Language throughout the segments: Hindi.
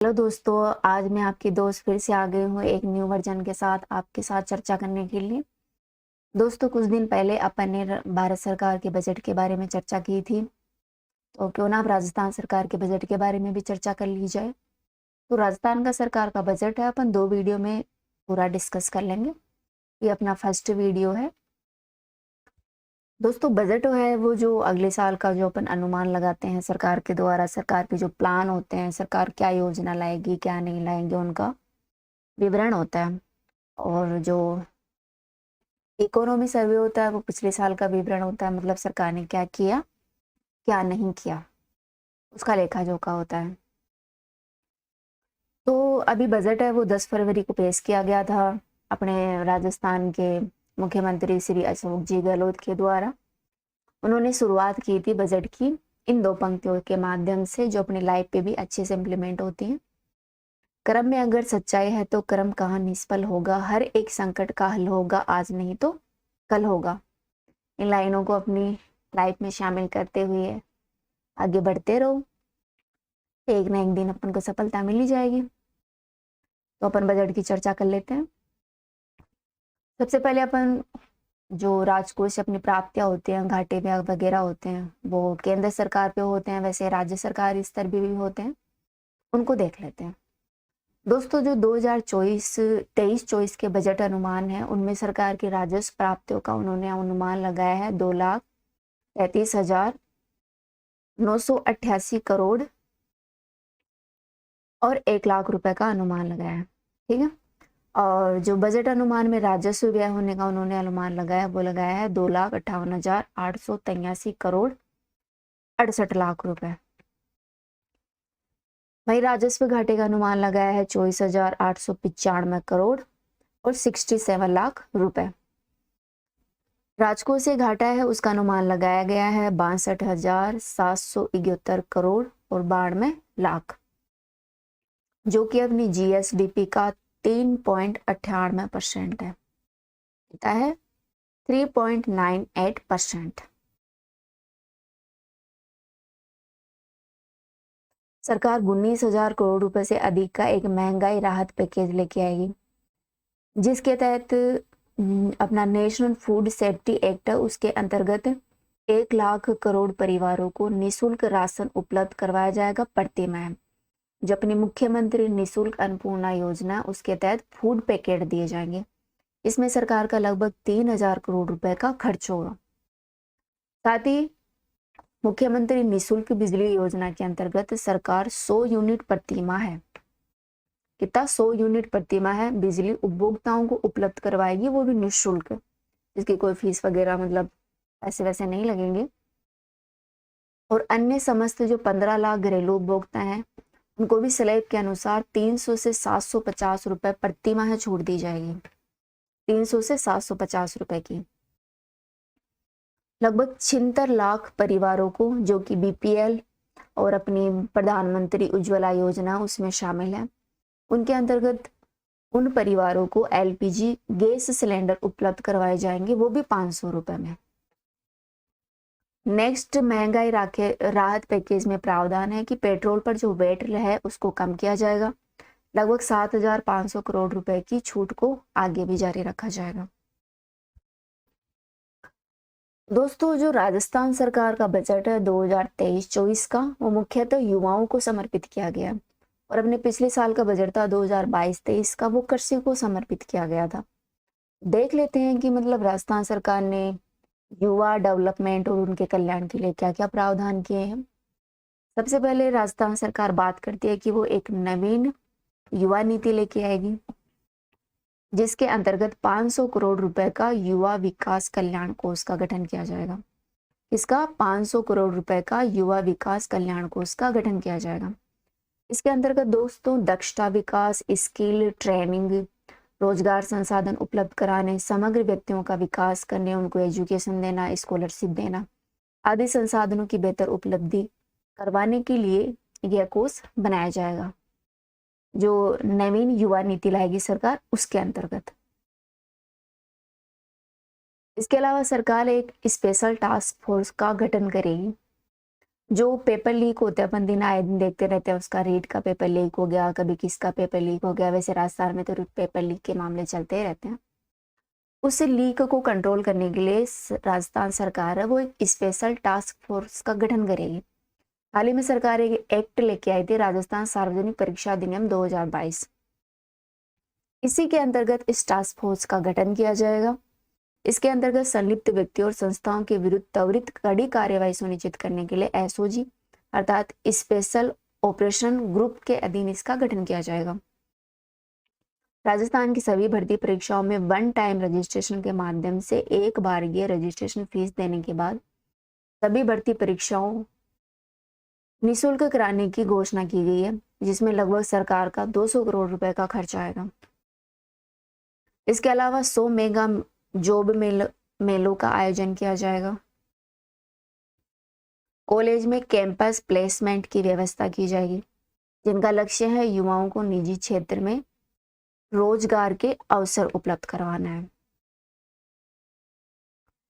हेलो दोस्तों, आज मैं आपकी दोस्त फिर से आ गई हूँ एक न्यू वर्जन के साथ आपके साथ चर्चा करने के लिए। दोस्तों, कुछ दिन पहले अपन ने भारत सरकार के बजट के बारे में चर्चा की थी, तो क्यों ना अब राजस्थान सरकार के बजट के बारे में भी चर्चा कर ली जाए। तो राजस्थान का सरकार का बजट है, अपन 2 वीडियो में पूरा डिस्कस कर लेंगे। ये अपना फर्स्ट वीडियो है। दोस्तों, बजट है वो जो अगले साल का जो अपन अनुमान लगाते हैं सरकार के द्वारा, सरकार के जो प्लान होते हैं, सरकार क्या योजना लाएगी क्या नहीं लाएंगे, उनका विवरण होता है। और जो इकोनॉमी सर्वे होता है वो पिछले साल का विवरण होता है, मतलब सरकार ने क्या किया क्या नहीं किया, उसका लेखा जोखा होता है। तो अभी बजट है वो 10 फरवरी को पेश किया गया था अपने राजस्थान के मुख्यमंत्री श्री अशोक जी गहलोत के द्वारा। उन्होंने शुरुआत की थी बजट की इन 2 पंक्तियों के माध्यम से, जो अपनी लाइफ पे भी अच्छे से इम्प्लीमेंट होती हैं। कर्म में अगर सच्चाई है तो कर्म कहाँ निष्फल होगा, हर एक संकट का हल होगा, आज नहीं तो कल होगा। इन लाइनों को अपनी लाइफ में शामिल करते हुए आगे बढ़ते रहो, एक ना एक दिन अपन को सफलता मिल ही जाएगी। तो अपन बजट की चर्चा कर लेते हैं। सबसे पहले अपन जो राजकोष से अपनी प्राप्तियां होती हैं, घाटे वगैरह होते हैं, वो केंद्र सरकार पे होते हैं, वैसे राज्य सरकार स्तर पे भी होते हैं, उनको देख लेते हैं। दोस्तों, जो 2024-23-24 के बजट अनुमान है, उनमें सरकार की राजस्व प्राप्तियों का उन्होंने अनुमान लगाया है 2,33,988 करोड़ और 1 लाख रुपए का अनुमान लगाया है। ठीक है। और जो बजट अनुमान में राजस्व व्यय होने का उन्होंने अनुमान लगाया, वो लगाया है 2,58,883 करोड़ 68 लाख रुपए। वही राजस्व घाटे का अनुमान लगाया है 24,895 करोड़ और 67 लाख रुपए। राजकोष से घाटा है उसका अनुमान लगाया गया है 62,771 करोड़ और 92 लाख, जो कि अपनी जीएसडीपी का 3.98% है, कितना है 3.98%। सरकार 19,000 करोड़ रुपए से अधिक का एक महंगाई राहत पैकेज लेके आएगी, जिसके तहत अपना नेशनल फूड सेफ्टी एक्ट है, उसके अंतर्गत 1 लाख करोड़ परिवारों को निःशुल्क राशन उपलब्ध करवाया जाएगा प्रति माह। जो अपनी मुख्यमंत्री निःशुल्क अन्नपूर्णा योजना, उसके तहत फूड पैकेट दिए जाएंगे। इसमें सरकार का लगभग 3,000 करोड़ रुपए का खर्च होगा। साथ ही मुख्यमंत्री निःशुल्क बिजली योजना के अंतर्गत सरकार 100 यूनिट प्रति माह है, कितना 100 यूनिट प्रति माह है बिजली उपभोक्ताओं को उपलब्ध करवाएगी, वो भी निःशुल्क, जिसकी कोई फीस वगैरह मतलब पैसे वैसे नहीं लगेंगे। और अन्य समस्त जो 15 लाख घरेलू उपभोक्ता हैं, उनको भी स्लैब के अनुसार 300 से 750 रुपए प्रति माह छूट दी जाएगी, 300 से 750 रुपए की। लगभग 76 लाख परिवारों को, जो कि बीपीएल और अपनी प्रधानमंत्री उज्ज्वला योजना उसमें शामिल है, उनके अंतर्गत उन परिवारों को एलपीजी गैस सिलेंडर उपलब्ध करवाए जाएंगे, वो भी 500 रुपए में। नेक्स्ट महंगाई राहत पैकेज में प्रावधान है कि पेट्रोल पर जो वेट है उसको कम किया जाएगा। लगभग 7,500 करोड़ रुपए की छूट को आगे भी जारी रखा जाएगा। दोस्तों, जो राजस्थान सरकार का बजट है 2023-24 का, वो मुख्यतः युवाओं को समर्पित किया गया, और अपने पिछले साल का बजट था 2022-23 का, वो कृषि को समर्पित किया गया था। देख लेते हैं कि मतलब राजस्थान सरकार ने युवा डेवलपमेंट और उनके कल्याण के लिए क्या क्या प्रावधान किए हैं। सबसे पहले राजस्थान सरकार बात करती है कि वो एक नवीन युवा नीति लेके आएगी, जिसके अंतर्गत 500 करोड़ रुपए का युवा विकास कल्याण कोष का गठन किया जाएगा। इसका 500 करोड़ रुपए का युवा विकास कल्याण कोष का गठन किया जाएगा। इसके अंतर्गत दोस्तों दक्षता विकास, स्किल ट्रेनिंग, रोजगार संसाधन उपलब्ध कराने, समग्र व्यक्तियों का विकास करने, उनको एजुकेशन देना, स्कॉलरशिप देना आदि संसाधनों की बेहतर उपलब्धि करवाने के लिए यह कोष बनाया जाएगा, जो नवीन युवा नीति लाएगी सरकार उसके अंतर्गत। इसके अलावा सरकार एक स्पेशल टास्क फोर्स का गठन करेगी, जो पेपर लीक होते हैं, अपन दिन आए दिन देखते रहते हैं, उसका रीट का पेपर लीक हो गया, कभी किसका पेपर लीक हो गया, वैसे राजस्थान में तो पेपर लीक के मामले चलते ही रहते हैं। उस लीक को कंट्रोल करने के लिए राजस्थान सरकार है वो एक स्पेशल टास्क फोर्स का गठन करेगी। हाल ही में सरकार एक एक्ट लेके आई थी, राजस्थान सार्वजनिक परीक्षा अधिनियम 2022। इसी के अंतर्गत इस टास्क फोर्स का गठन किया जाएगा। इसके अंतर्गत संलिप्त व्यक्तियों और संस्थाओं के विरुद्ध त्वरित कड़ी कार्यवाही सुनिश्चित करने के लिए एसओजी अर्थात स्पेशल ऑपरेशन ग्रुप के अधीन इसका गठन किया जाएगा। राजस्थान की सभी भर्ती परीक्षाओं में वन टाइम रजिस्ट्रेशन के माध्यम से एक बारगी रजिस्ट्रेशन फीस देने के बाद सभी भर्ती परीक्षाओं निःशुल्क कराने की घोषणा की गई है, जिसमें लगभग सरकार का 200 करोड़ रुपए का खर्च आएगा। इसके अलावा 100 मेगा जॉब मेलों का आयोजन किया जाएगा। कॉलेज में कैंपस प्लेसमेंट की व्यवस्था की जाएगी, जिनका लक्ष्य है युवाओं को निजी क्षेत्र में रोजगार के अवसर उपलब्ध करवाना है।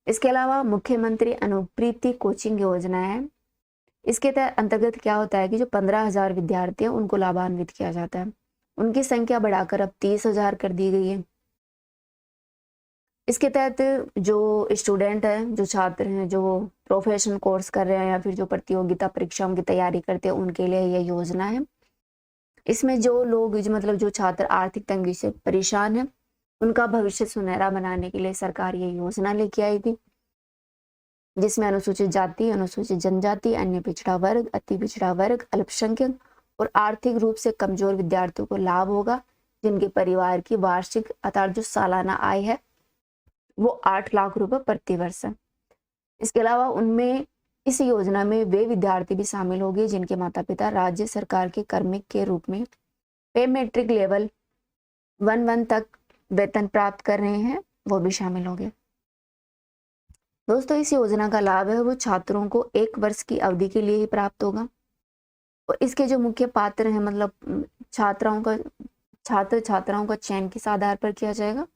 इसके अलावा मुख्यमंत्री अनुप्रीति कोचिंग योजना है। इसके अंतर्गत क्या होता है कि जो 15,000 विद्यार्थी हैं उनको लाभान्वित किया जाता है। उनकी संख्या बढ़ाकर अब 30,000 कर दी गई है। इसके तहत जो स्टूडेंट हैं, जो छात्र हैं, जो प्रोफेशनल कोर्स कर रहे हैं या फिर जो प्रतियोगिता परीक्षाओं की तैयारी करते हैं, उनके लिए यह योजना है। इसमें जो लोग मतलब जो छात्र आर्थिक तंगी से परेशान हैं, उनका भविष्य सुनहरा बनाने के लिए सरकार ये योजना लेके आई थी, जिसमें अनुसूचित जाति, अनुसूचित जनजाति, अन्य पिछड़ा वर्ग, अति पिछड़ा वर्ग, अल्पसंख्यक और आर्थिक रूप से कमजोर विद्यार्थियों को लाभ होगा, जिनके परिवार की वार्षिक अर्थात जो सालाना आय है वो 8 लाख रुपए प्रति वर्ष है। इसके अलावा उनमें इस योजना में वे विद्यार्थी भी शामिल होंगे जिनके माता पिता राज्य सरकार के कार्मिक के रूप में पे मैट्रिक लेवल 1 तक वेतन प्राप्त कर रहे हैं, वो भी शामिल होंगे। दोस्तों, इस योजना का लाभ है वो छात्रों को 1 वर्ष की अवधि के लिए ही प्राप्त होगा और इसके जो मुख्य पात्र हैं मतलब छात्राओं का चयन किस आधार पर किया जाएगा,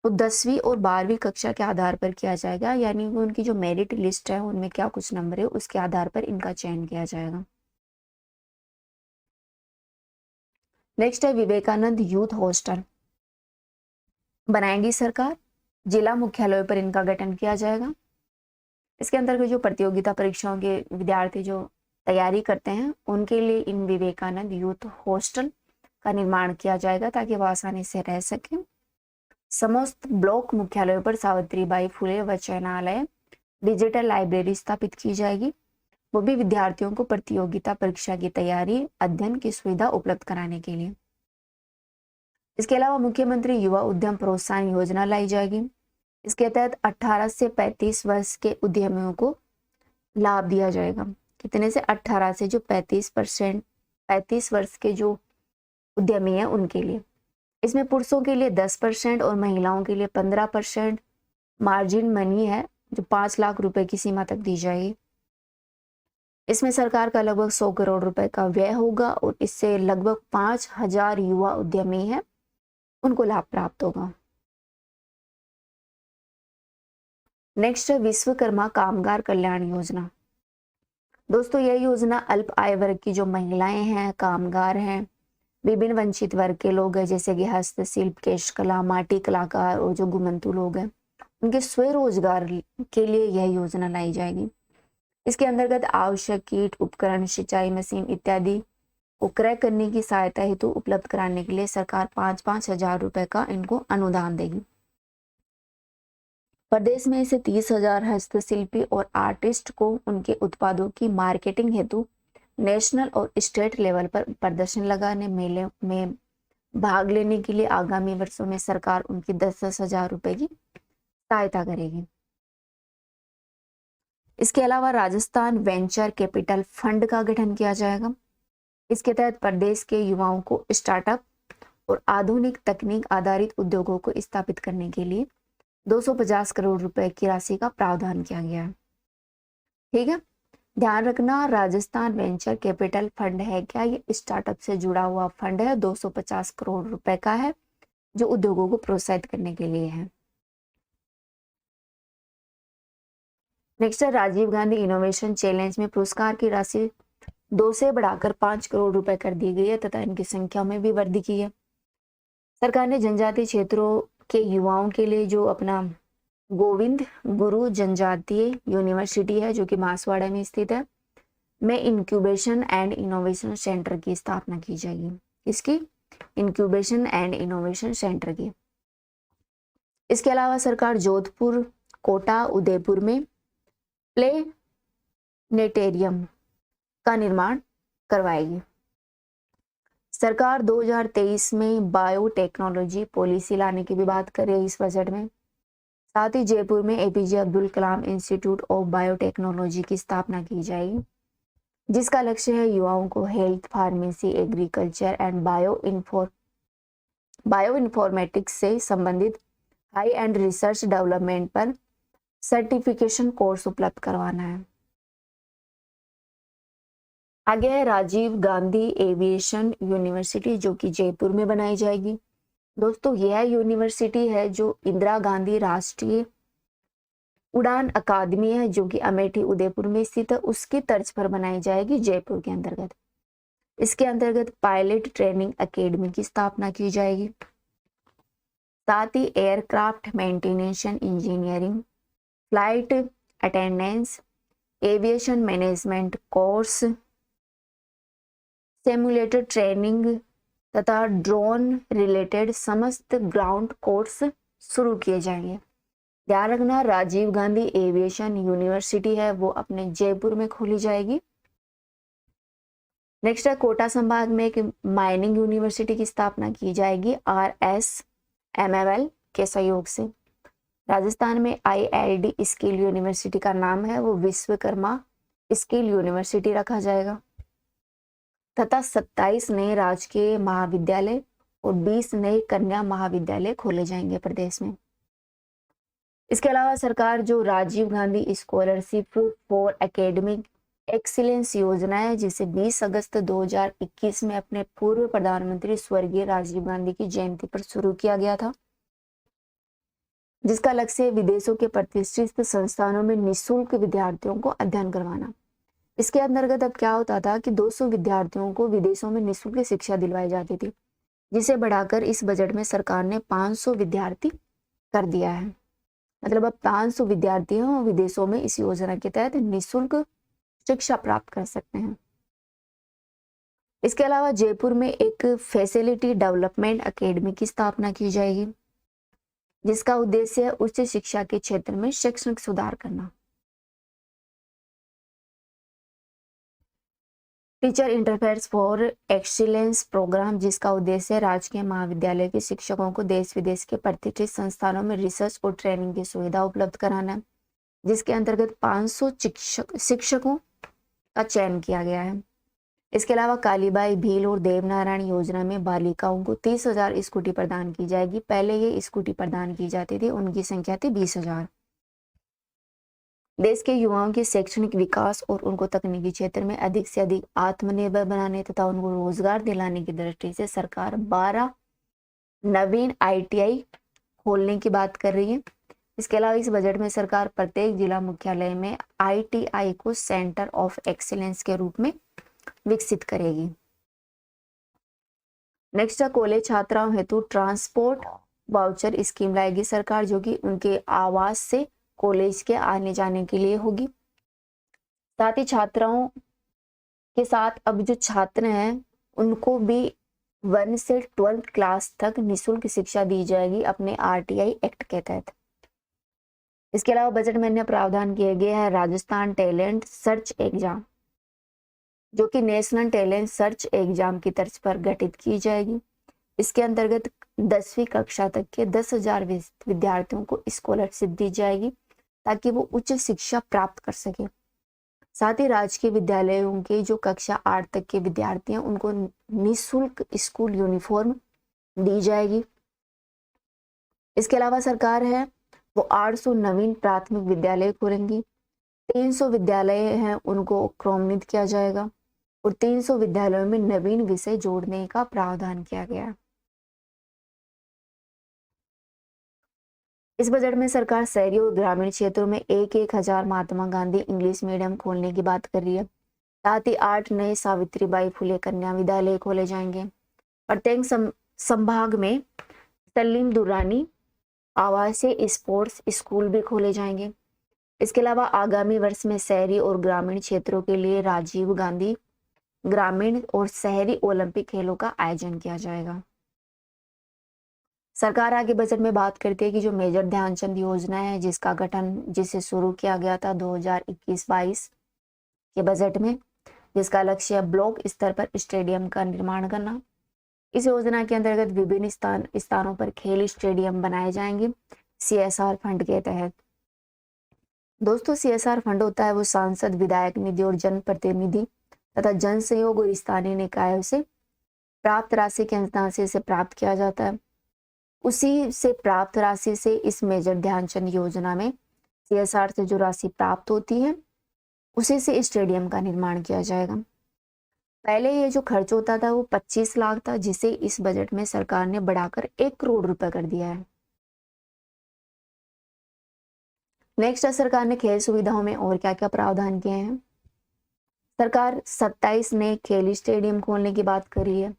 तो 10वीं और 12वीं कक्षा के आधार पर किया जाएगा, यानी वो उनकी जो मेरिट लिस्ट है उनमें क्या कुछ नंबर है उसके आधार पर इनका चयन किया जाएगा। नेक्स्ट है विवेकानंद यूथ हॉस्टल बनाएंगी सरकार, जिला मुख्यालयों पर इनका गठन किया जाएगा। इसके अंतर्गत जो प्रतियोगिता परीक्षाओं के विद्यार्थी जो तैयारी करते हैं उनके लिए इन विवेकानंद यूथ हॉस्टल का निर्माण किया जाएगा ताकि वह आसानी से रह सके। समस्त ब्लॉक मुख्यालयों पर सावित्रीबाई फुले वचनालय डिजिटल लाइब्रेरी स्थापित की जाएगी, वो भी विद्यार्थियों को प्रतियोगिता परीक्षा की तैयारी अध्ययन की सुविधा उपलब्ध कराने के लिए। इसके अलावा मुख्यमंत्री युवा उद्यम प्रोत्साहन योजना लाई जाएगी। इसके तहत 18 से 35 वर्ष के उद्यमियों को लाभ दिया जाएगा। कितने से? 18 से जो 35 वर्ष के जो उद्यमी हैं उनके लिए। इसमें पुरुषों के लिए 10% और महिलाओं के लिए 15% मार्जिन मनी है जो 5 लाख रुपए की सीमा तक दी जाएगी। इसमें सरकार का लगभग 100 करोड़ रुपए का व्यय होगा और इससे लगभग 5,000 युवा उद्यमी हैं उनको लाभ प्राप्त होगा। नेक्स्ट है विश्वकर्मा कामगार कल्याण योजना। दोस्तों, यह योजना अल्प आय वर्ग की जो महिलाएं हैं, कामगार हैं, विभिन्न वंचित वर्ग के लोग हैं जैसे कि हस्तशिल्प, केशकला, माटी कलाकार और जो घुमंतु लोग हैं, उनके स्वरोजगार के लिए यह योजना लाई जाएगी। इसके अंतर्गत आवश्यक कीट, उपकरण, सिंचाई मशीन इत्यादि को क्रय करने की सहायता हेतु उपलब्ध कराने के लिए सरकार 5-5 हजार रुपए का इनको अनुदान देगी। प्रदेश में इसे 30,000 हस्तशिल्पी और आर्टिस्ट को उनके उत्पादों की मार्केटिंग हेतु नेशनल और स्टेट लेवल पर प्रदर्शन लगाने, मेले में भाग लेने के लिए आगामी वर्षों में सरकार उनकी 10-10 हजार रुपए की सहायता करेगी। इसके अलावा राजस्थान वेंचर कैपिटल फंड का गठन किया जाएगा। इसके तहत प्रदेश के युवाओं को स्टार्टअप और आधुनिक तकनीक आधारित उद्योगों को स्थापित करने के लिए 250 करोड़ रुपए की राशि का प्रावधान किया गया है। ठीक है, ध्यान रखना, राजस्थान वेंचर कैपिटल फंड है क्या? ये स्टार्टअप से जुड़ा हुआ फंड है, 250 करोड़ रुपए का है जो उद्योगों को प्रोत्साहित करने के लिए है। नेक्स्ट है राजीव गांधी इनोवेशन चैलेंज में पुरस्कार की राशि 2 से बढ़ाकर 5 करोड़ रुपए कर दी गई है तथा इनकी संख्या में भी वृद्धि की है। सरकार ने जनजातीय क्षेत्रों के युवाओं के लिए जो अपना गोविंद गुरु जनजातीय यूनिवर्सिटी है जो कि बांसवाड़ा में स्थित है, में इंक्यूबेशन एंड इनोवेशन सेंटर की स्थापना की जाएगी। इसकी इंक्यूबेशन एंड इनोवेशन सेंटर की। इसके अलावा सरकार जोधपुर, कोटा, उदयपुर में प्लेनेटेरियम का निर्माण करवाएगी। सरकार 2023 में बायोटेक्नोलॉजी पॉलिसी लाने की भी बात कर रही है इस बजट में। साथ ही जयपुर में APJ Abdul Kalam institute of biotechnology की स्थापना की जाएगी, जिसका लक्ष्य है युवाओं को health, pharmacy, agriculture and bio informatics से संबंधित हाई एंड रिसर्च डेवलपमेंट पर सर्टिफिकेशन कोर्स उपलब्ध करवाना है। आगे है राजीव गांधी एविएशन यूनिवर्सिटी जो कि जयपुर में बनाई जाएगी। दोस्तों यह यूनिवर्सिटी है जो इंदिरा गांधी राष्ट्रीय उड़ान अकादमी है जो कि अमेठी उदयपुर में स्थित है, उसकी तर्ज पर बनाई जाएगी जयपुर के अंतर्गत। इसके अंतर्गत पायलट ट्रेनिंग एकेडमी की स्थापना की जाएगी। साथ ही aircraft maintenance engineering, flight attendance, aviation management course, simulator training तथा ड्रोन रिलेटेड समस्त ग्राउंड कोर्स शुरू किए जाएंगे। ध्यान रखना, राजीव गांधी एविएशन यूनिवर्सिटी है वो अपने जयपुर में खोली जाएगी। नेक्स्ट है कोटा संभाग में एक माइनिंग यूनिवर्सिटी की स्थापना की जाएगी RSMML के सहयोग से। राजस्थान में IID स्किल यूनिवर्सिटी का नाम है वो विश्वकर्मा स्किल यूनिवर्सिटी रखा जाएगा तथा 27 नए राजकीय महाविद्यालय और 20 नए कन्या महाविद्यालय खोले जाएंगे प्रदेश में। इसके अलावा सरकार जो Rajiv Gandhi scholarship for academic excellence योजना है जिसे 20 अगस्त 2021 में अपने पूर्व प्रधानमंत्री स्वर्गीय राजीव गांधी की जयंती पर शुरू किया गया था, जिसका लक्ष्य विदेशों के प्रतिष्ठित संस्थानों में निःशुल्क विद्यार्थियों को अध्ययन करवाना। इसके अंतर्गत अब क्या होता था कि 200 विद्यार्थियों को विदेशों में निःशुल्क शिक्षा दिलवाई जाती थी, जिसे बढ़ाकर इस बजट में सरकार ने 500 विद्यार्थी कर दिया है। मतलब अब 500 विद्यार्थी विदेशों में इस योजना के तहत निःशुल्क शिक्षा प्राप्त कर सकते हैं। इसके अलावा जयपुर में एक फैसिलिटी डेवलपमेंट एकेडमी की स्थापना की जाएगी, जिसका उद्देश्य है उच्च शिक्षा के क्षेत्र में शैक्षणिक सुधार करना। Teacher interface for excellence programme, जिसका उद्देश्य है राजकीय महाविद्यालय के शिक्षकों को देश विदेश के प्रतिष्ठित संस्थानों में रिसर्च और ट्रेनिंग की सुविधा उपलब्ध कराना, जिसके अंतर्गत 500 शिक्षकों का चयन किया गया है। इसके अलावा कालीबाई भील और देवनारायण योजना में बालिकाओं को 30,000 स्कूटी प्रदान की जाएगी। पहले ये स्कूटी प्रदान की जाती थी, उनकी संख्या थी 20,000। देश के युवाओं के शैक्षणिक विकास और उनको तकनीकी क्षेत्र में अधिक से अधिक आत्मनिर्भर बनाने तथा उनको रोजगार दिलाने की दृष्टि से सरकार 12 नवीन ITI खोलने की बात कर रही है। इसके अलावा इस बजट में सरकार प्रत्येक जिला मुख्यालय में ITI को सेंटर ऑफ एक्सीलेंस के रूप में विकसित करेगी। नेक्स्ट है कॉलेज छात्राओं हेतु ट्रांसपोर्ट वाउचर स्कीम लाएगी सरकार, जो कि उनके आवास से कॉलेज के आने जाने के लिए होगी। साथ ही छात्राओं के साथ अब जो छात्र हैं उनको भी 1 से 12th क्लास तक निःशुल्क शिक्षा दी जाएगी अपने RTI एक्ट के तहत। इसके अलावा बजट में अन्य प्रावधान किए गए हैं राजस्थान टैलेंट सर्च एग्जाम, जो कि नेशनल टैलेंट सर्च एग्जाम की तर्ज पर गठित की जाएगी। इसके अंतर्गत 10वीं कक्षा तक के 10,000 विद्यार्थियों को स्कॉलरशिप दी जाएगी ताकि वो उच्च शिक्षा प्राप्त कर सके। साथ ही राजकीय विद्यालयों के जो कक्षा 8 तक के विद्यार्थी हैं उनको निःशुल्क स्कूल यूनिफॉर्म दी जाएगी। इसके अलावा सरकार है वो 800 नवीन प्राथमिक विद्यालय खोलेंगी। 300 विद्यालय हैं उनको क्रमनित किया जाएगा और 300 विद्यालयों में नवीन विषय जोड़ने का प्रावधान किया गया है। इस बजट में सरकार शहरी और ग्रामीण क्षेत्रों में 1,000 महात्मा गांधी इंग्लिश मीडियम खोलने की बात कर रही है। साथ ही 8 नए सावित्रीबाई फुले कन्या विद्यालय खोले जाएंगे। प्रत्येक संभाग में सलीम दुर्रानी आवासीय स्पोर्ट्स स्कूल भी खोले जाएंगे। इसके अलावा आगामी वर्ष में शहरी और ग्रामीण क्षेत्रों के लिए राजीव गांधी ग्रामीण और शहरी ओलंपिक खेलों का आयोजन किया जाएगा। सरकार आगे बजट में बात करती है कि जो मेजर ध्यानचंद योजना है जिसे शुरू किया गया था 2021-22 के बजट में, जिसका लक्ष्य ब्लॉक स्तर पर स्टेडियम का निर्माण करना। इस योजना के अंतर्गत विभिन्न स्थानों पर खेल स्टेडियम बनाए जाएंगे CSR फंड के तहत। दोस्तों, CSR फंड होता है वो सांसद, विधायक निधि और जनप्रतिनिधि तथा जन सहयोग और स्थानीय निकायों से प्राप्त राशि के अनुदान से इसे प्राप्त किया जाता है। उसी से प्राप्त राशि से इस मेजर ध्यानचंद योजना में CSR से जो राशि प्राप्त होती है उसी से स्टेडियम का निर्माण किया जाएगा। पहले ये जो खर्च होता था वो 25 लाख था, जिसे इस बजट में सरकार ने बढ़ाकर 1 करोड़ रुपए कर दिया है। नेक्स्ट, सरकार ने खेल सुविधाओं में और क्या क्या प्रावधान किए हैं। सरकार 27 नए खेल स्टेडियम खोलने की बात कर रही है।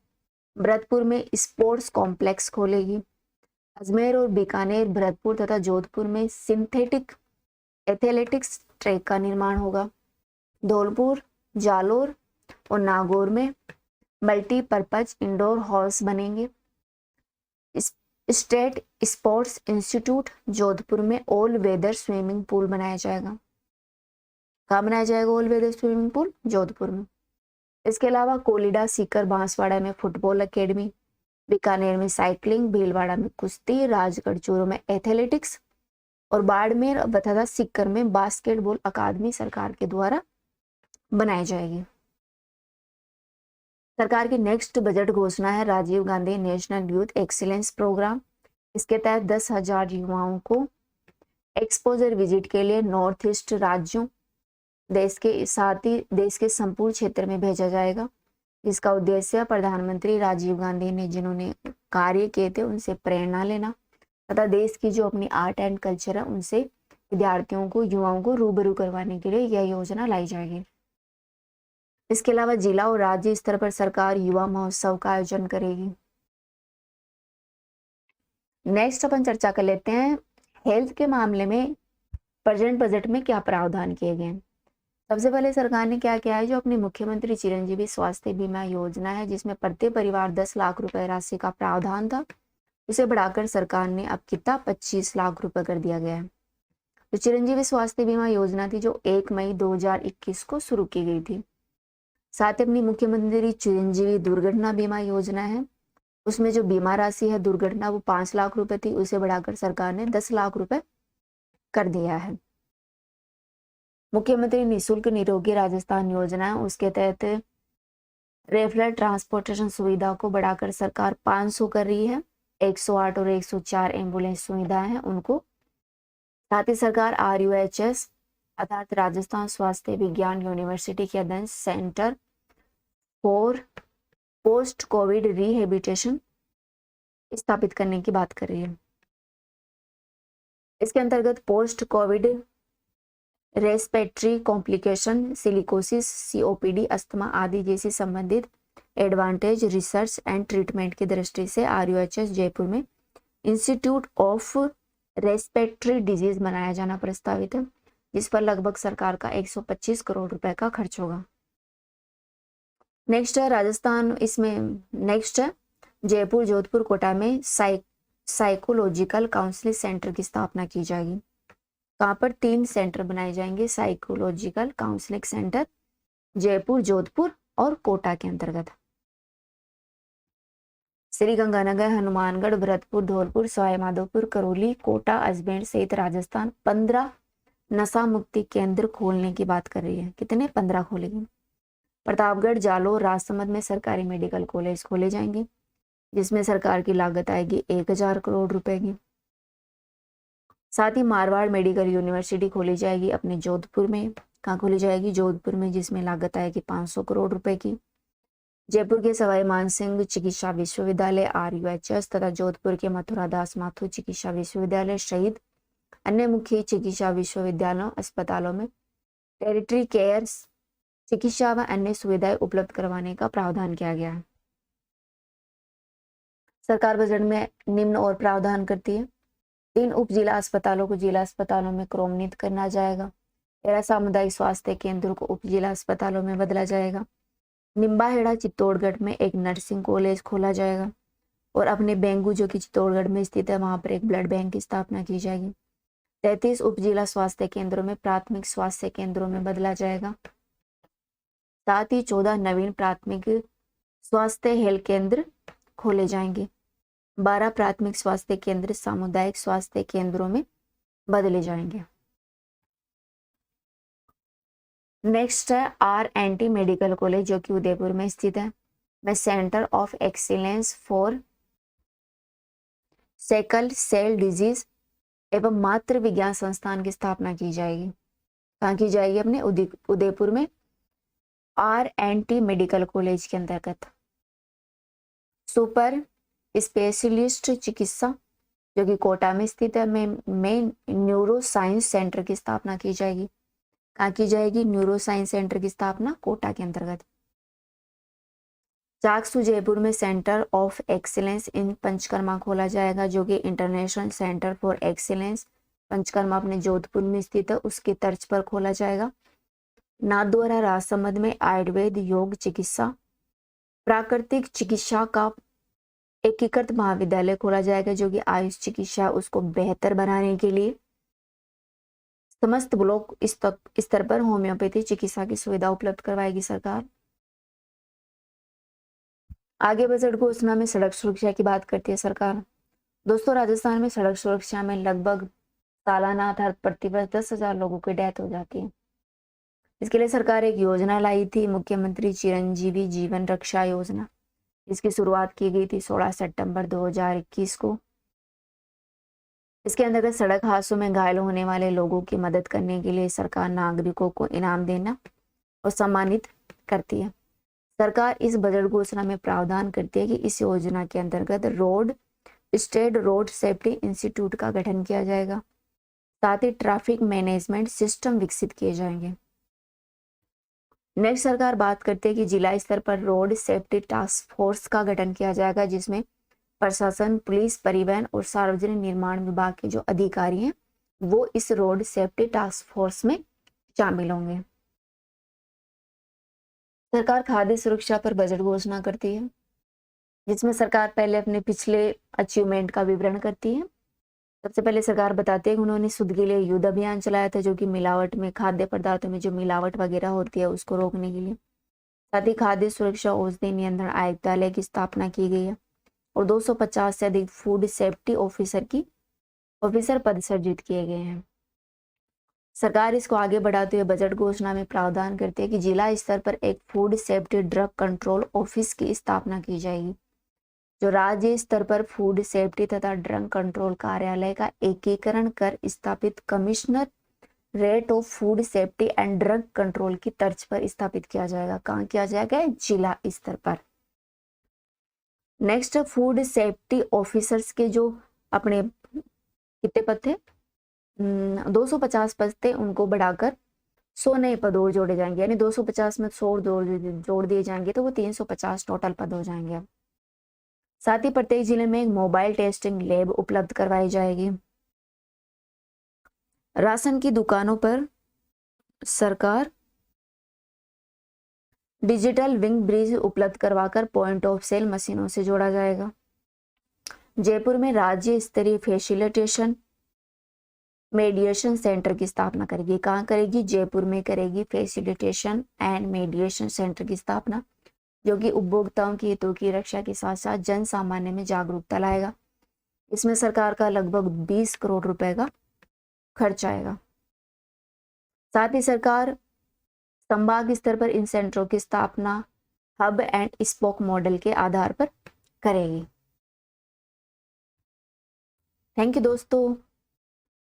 भरतपुर में स्पोर्ट्स कॉम्प्लेक्स खोलेगी। अजमेर और बीकानेर, भरतपुर तथा जोधपुर में सिंथेटिक एथलेटिक्स ट्रैक का निर्माण होगा। धौलपुर, जालोर और नागौर में मल्टीपर्पज इंडोर हॉल्स बनेंगे। स्टेट स्पोर्ट्स इंस्टीट्यूट जोधपुर में ऑल वेदर स्विमिंग पूल बनाया जाएगा। कहाँ बनाया जाएगा all weather swimming pool? Jodhpur में। इसके अलावा कोलिडा, सीकर, बांसवाड़ा में फुटबॉल अकेडमी, बीकानेर में साइकिलिंग, भीलवाड़ा में कुश्ती, राजगढ़ चूरू में एथलेटिक्स और बाड़मेर तथा सीकर में बास्केटबॉल अकादमी सरकार के द्वारा बनाई जाएगी। सरकार की नेक्स्ट बजट घोषणा है Rajiv Gandhi national youth excellence programme. इसके तहत 10,000 युवाओं को एक्सपोजर विजिट के लिए नॉर्थ ईस्ट राज्यों, देश के साथ ही देश के संपूर्ण क्षेत्र में भेजा जाएगा। इसका उद्देश्य प्रधानमंत्री राजीव गांधी ने जिन्होंने कार्य किए थे उनसे प्रेरणा लेना तथा देश की जो अपनी आर्ट एंड कल्चर है उनसे विद्यार्थियों को, युवाओं को रूबरू करवाने के लिए यह योजना लाई जाएगी। इसके अलावा जिला और राज्य स्तर पर सरकार युवा महोत्सव का आयोजन करेगी। नेक्स्ट अपन चर्चा कर लेते हैं हेल्थ के मामले में प्रेजेंट बजट में क्या प्रावधान किए गए हैं। सबसे पहले सरकार ने क्या किया है, जो अपनी मुख्यमंत्री चिरंजीवी स्वास्थ्य बीमा योजना है जिसमें प्रत्येक परिवार 10 लाख रुपए राशि का प्रावधान था, उसे बढ़ाकर सरकार ने अब कितना 25 लाख रुपए कर दिया गया है। तो चिरंजीवी स्वास्थ्य बीमा योजना थी जो 1 मई 2021 को शुरू की गई थी। साथ ही अपनी मुख्यमंत्री चिरंजीवी दुर्घटना बीमा योजना है, उसमें जो बीमा राशि है दुर्घटना वो 5 लाख रुपए थी, उसे बढ़ाकर सरकार ने 10 लाख रुपए कर दिया है। मुख्यमंत्री निशुल्क निरोगी राजस्थान योजना है, उसके तहत रेफरल ट्रांसपोर्टेशन सुविधा को बढ़ाकर सरकार 500 कर रही है। 108 और 104 एम्बुलेंस सुविधाएं हैं उनको। साथ ही सरकार RUHS अर्थात राजस्थान स्वास्थ्य विज्ञान यूनिवर्सिटी के अधीन centre for post Covid rehabilitation स्थापित करने की बात कर रही है। इसके अंतर्गत post Covid respiratory complication, silicosis, COPD, asthma आदि जैसी संबंधित एडवांटेज रिसर्च एंड ट्रीटमेंट की दृष्टि से RUHS जयपुर में इंस्टीट्यूट ऑफ रेस्पिरेटरी डिजीज बनाया जाना प्रस्तावित है, जिस पर लगभग सरकार का 125 करोड़ रुपए का खर्च होगा। नेक्स्ट है राजस्थान, इसमें नेक्स्ट है जयपुर, जोधपुर, कोटा में साइकोलॉजिकल काउंसलिंग सेंटर की स्थापना की जाएगी। कहाँ पर 3 सेंटर बनाए जाएंगे psychological counselling centre, Jaipur, Jodhpur और कोटा के अंतर्गत। श्री गंगानगर, हनुमानगढ़, भरतपुर, धौलपुर, सवाई माधोपुर, करौली, कोटा, अजमेर सहित राजस्थान 15 नशा मुक्ति केंद्र खोलने की बात कर रही है। कितने? 15 खोलेगी। प्रतापगढ़, जालोर, राजसमंद में सरकारी मेडिकल कॉलेज खोले जाएंगे, जिसमें सरकार की लागत आएगी 1000 करोड़ रुपए की। साथ ही मारवाड़ मेडिकल यूनिवर्सिटी खोली जाएगी अपने जोधपुर में। कहाँ खोली जाएगी? जोधपुर में, जिसमें लागत आएगी 500 करोड़ रुपए की। जयपुर के सवाई मानसिंह चिकित्सा विश्वविद्यालय RUHS तथा जोधपुर के मथुरा दास माथुर चिकित्सा विश्वविद्यालय शहीद अन्य मुख्य चिकित्सा विश्वविद्यालयों अस्पतालों में टेरिटरी केयर चिकित्सा व अन्य सुविधाएं उपलब्ध करवाने का प्रावधान किया गया है। सरकार बजट में निम्न और प्रावधान करती है। 3 उप जिला अस्पतालों को जिला अस्पतालों में क्रमोन्नत करना जाएगा। 13 सामुदायिक स्वास्थ्य केंद्रों को उप जिला अस्पतालों में बदला जाएगा। निम्बाहेड़ा चित्तौड़गढ़ में एक नर्सिंग कॉलेज खोला जाएगा और अपने बेंगू जो कि चित्तौड़गढ़ में स्थित है वहां पर एक ब्लड बैंक की स्थापना की जाएगी। 33 उप जिला स्वास्थ्य केंद्रों में प्राथमिक स्वास्थ्य केंद्रों में बदला जाएगा। साथ ही 14 नवीन प्राथमिक स्वास्थ्य हेल्थ केंद्र खोले जाएंगे। 12 प्राथमिक स्वास्थ्य केंद्र सामुदायिक स्वास्थ्य केंद्रों में बदले जाएंगे। नेक्स्ट है R&T मेडिकल कॉलेज जो कि उदयपुर में स्थित है, में centre of excellence for sickle cell disease एवं मातृ विज्ञान संस्थान की स्थापना की जाएगी। कहाँ की जाएगी? अपने उदयपुर में R&T मेडिकल कॉलेज के अंतर्गत। सुपर स्पेशलिस्ट चिकित्सा जो कि कोटा में स्थित है, में न्यूरो साइंस सेंटर की स्थापना की जाएगी। कहाँ की जाएगी? न्यूरो साइंस सेंटर की स्थापना कोटा के अंतर्गत। चाकसू जयपुर में centre of excellence in panchakarma खोला जाएगा जो कि international centre for excellence panchakarma अपने जोधपुर में स्थित है उसकी तर्ज पर खोला जाएगा। नाथद्वारा राजसमंद में आयुर्वेद योग चिकित्सा प्राकृतिक चिकित्सा का एकीकृत महाविद्यालय खोला जाएगा जो कि आयुष चिकित्सा उसको बेहतर बनाने के लिए समस्त ब्लॉक स्तर पर होम्योपैथी चिकित्सा की सुविधा उपलब्ध करवाएगी सरकार। आगे बजट घोषणा में सड़क सुरक्षा की बात करती है सरकार। दोस्तों, राजस्थान में सड़क सुरक्षा में लगभग सालाना आधार प्रतिवर्ष 10,000 लोगों की डेथ हो जाती है। इसके लिए सरकार एक योजना लाई थी, मुख्यमंत्री चिरंजीवी जीवन रक्षा योजना। इसकी शुरुआत की गई थी 16 सितंबर 2021 को। इसके अंतर्गत सड़क हादसों में घायल होने वाले लोगों की मदद करने के लिए सरकार नागरिकों को इनाम देना और सम्मानित करती है। सरकार इस बजट घोषणा में प्रावधान करती है कि इस योजना के अंतर्गत स्टेट रोड सेफ्टी इंस्टीट्यूट का गठन किया जाएगा। साथ ही ट्रैफिक मैनेजमेंट सिस्टम विकसित किए जाएंगे। नेक्स्ट सरकार बात करती है कि जिला स्तर पर रोड सेफ्टी टास्क फोर्स का गठन किया जाएगा जिसमें प्रशासन, पुलिस, परिवहन और सार्वजनिक निर्माण विभाग के जो अधिकारी हैं वो इस रोड सेफ्टी टास्क फोर्स में शामिल होंगे। सरकार खाद्य सुरक्षा पर बजट घोषणा करती है जिसमें सरकार पहले अपने पिछले अचीवमेंट का विवरण करती है। सबसे पहले सरकार बताती है कि उन्होंने शुद्ध के लिए युद्ध अभियान चलाया था जो कि मिलावट में खाद्य पदार्थों में जो मिलावट वगैरह होती है उसको रोकने के लिए। साथ ही खाद्य सुरक्षा औषधि नियंत्रण आयुक्तालय की स्थापना की गई है और 250 से अधिक फूड सेफ्टी ऑफिसर पद सृजित किए गए हैं। सरकार इसको आगे बढ़ाते हुए बजट घोषणा में प्रावधान करती है कि जिला स्तर पर एक food safety drug control office की स्थापना की जाएगी जो राज्य स्तर पर फूड सेफ्टी तथा ड्रग कंट्रोल कार्यालय का एकीकरण कर स्थापित commissioner rate of food safety and drug control की तर्ज पर स्थापित किया जाएगा। कहाँ किया जाएगा? जिला स्तर पर। नेक्स्ट, फूड सेफ्टी ऑफिसर्स के जो अपने कितने पद थे? 250 पद थे, उनको बढ़ाकर 100 नए पद और जोड़े जाएंगे, यानी 250 में 100 जोड़ दिए जाएंगे तो वो 350 टोटल पद हो जाएंगे। साथ ही प्रत्येक जिले में एक मोबाइल टेस्टिंग लैब उपलब्ध करवाई जाएगी। राशन की दुकानों पर सरकार डिजिटल विंग ब्रिज उपलब्ध करवाकर पॉइंट ऑफ सेल मशीनों से जोड़ा जाएगा। जयपुर में राज्य स्तरीय फैसिलिटेशन मेडिएशन सेंटर की स्थापना करेगी। कहाँ करेगी? जयपुर में करेगी फैसिलिटेशन एंड मेडिएशन सेंटर की स्थापना जो कि उपभोक्ताओं की हितों की रक्षा के साथ साथ जन सामान्य में जागरूकता लाएगा। इसमें सरकार का लगभग 20 करोड़ रुपए का खर्च आएगा। साथ ही सरकार संभाग स्तर पर इन सेंटरों की स्थापना हब एंड स्पोक मॉडल के आधार पर करेगी। थैंक यू दोस्तों,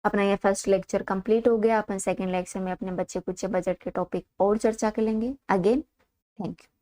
अपना ये फर्स्ट लेक्चर कंप्लीट हो गया। अपन सेकंड लेक्चर में अपने बच्चे कुछ बजट के टॉपिक और चर्चा करेंगे। Again thank you.